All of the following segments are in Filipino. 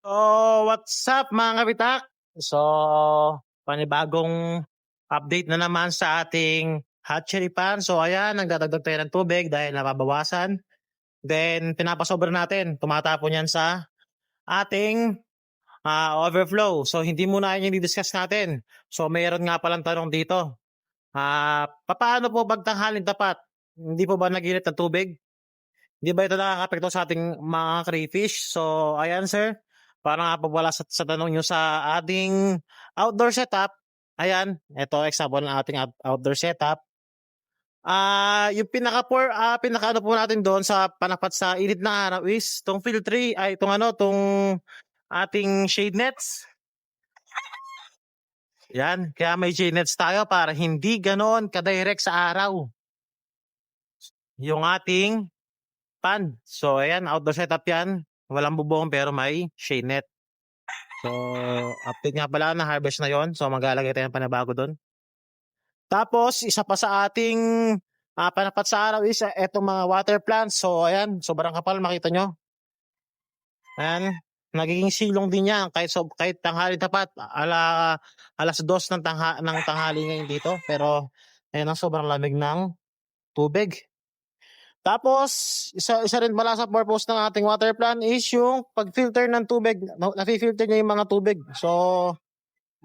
What's up mga kapitak? So, panibagong update na naman sa ating hatchery pan. So, ayan, nagdadagdag tayo ng tubig dahil nababawasan. Then, pinapasobra natin. Tumatapon yan sa ating overflow. So, hindi muna yan yung discuss natin. So, mayroon nga palang tanong dito. Paano po pagtanghalin tapat? Hindi po ba naginit ng tubig? Hindi ba ito nakakapekto sa ating mga crayfish? So, ayan sir, para nga po wala sa tanong nyo sa ating outdoor setup, ayan, ito example ng ating outdoor setup. Yung pinaka ano po natin doon sa panapat sa init na araw is tong filtre, tong ating shade nets. Yan, kaya may shade nets tayo para hindi ganoon ka-direct sa araw yung ating pan. So, ayan, outdoor setup yan. Walang bubong pero may shade net. So, update nga pala na harvest na yon. So, maglalagay tayo ng panabago doon. Tapos, isa pa sa ating panapat sa araw is etong mga water plants. So, ayan, sobrang kapal, makita nyo. Ayan, nagiging silong din yan kahit tanghali tapat. Alas 2 ng tanghali ngayon dito. Pero, ayan ang sobrang lamig ng tubig. Tapos, isa rin pala sa purpose ng ating water plant is yung pag-filter ng tubig. Nafi-filter niya yung mga tubig. So,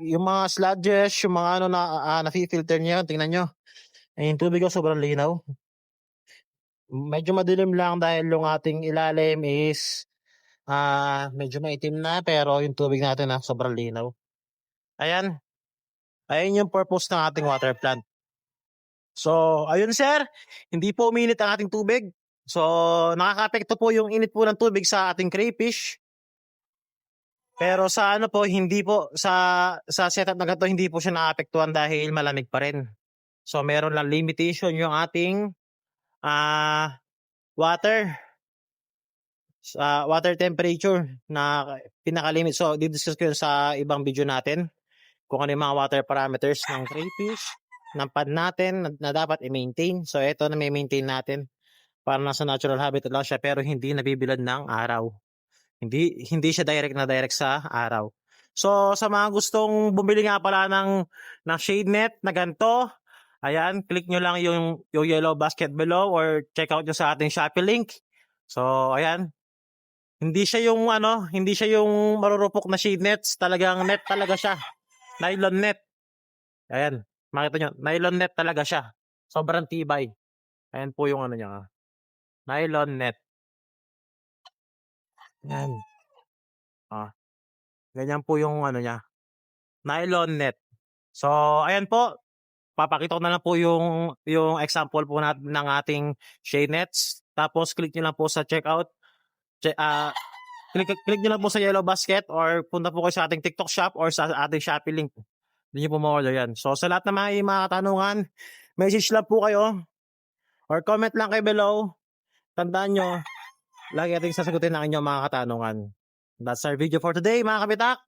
yung mga sludges, yung mga nafi-filter niya. Tingnan nyo. Yung tubig ko sobrang linaw. Medyo madilim lang dahil yung ating ilalim is medyo maitim na. Pero yung tubig natin sobrang linaw. Ayan. Ayan yung purpose ng ating water plant. So, ayun sir, hindi po uminit ang ating tubig. So, nakaka-apekto po yung init po ng tubig sa ating crayfish. Pero sa hindi po, sa setup na ganito, hindi po siya naapektuhan dahil malamig pa rin. So, meron lang limitation yung ating water temperature na pinaka-limit. So, didiscuss ko yun sa ibang video natin kung ano yung mga water parameters ng crayfish, ng pad natin na dapat i-maintain. So, ito na may maintain natin para nasa natural habitat lang siya pero hindi nabibilad ng araw. Hindi siya direct sa araw. So, sa mga gustong bumili nga pala ng shade net na ganito, ayan, click nyo lang yung yellow basket below or check out nyo sa ating Shopee link. So, ayan. Hindi siya yung marurupok na shade nets. Talagang net talaga siya. Nylon net. Ayan, makita nyo, nylon net talaga siya. Sobrang tibay. Ayan po yung niya. Nylon net. Ayan. Ganyan po yung niya. Nylon net. So, ayan po. Papakita ko na lang po yung example po natin ng ating shade nets. Tapos, click nyo lang po sa checkout. Click nyo lang po sa yellow basket or punta po kayo sa ating TikTok shop or sa ating Shopee link. Hindi nyo po ma-order yan. So, sa lahat ng mga katanungan, message lang po kayo or comment lang kayo below. Tandaan nyo, lagi natin sasagutin ang inyong mga katanungan. That's our video for today, mga kapitak.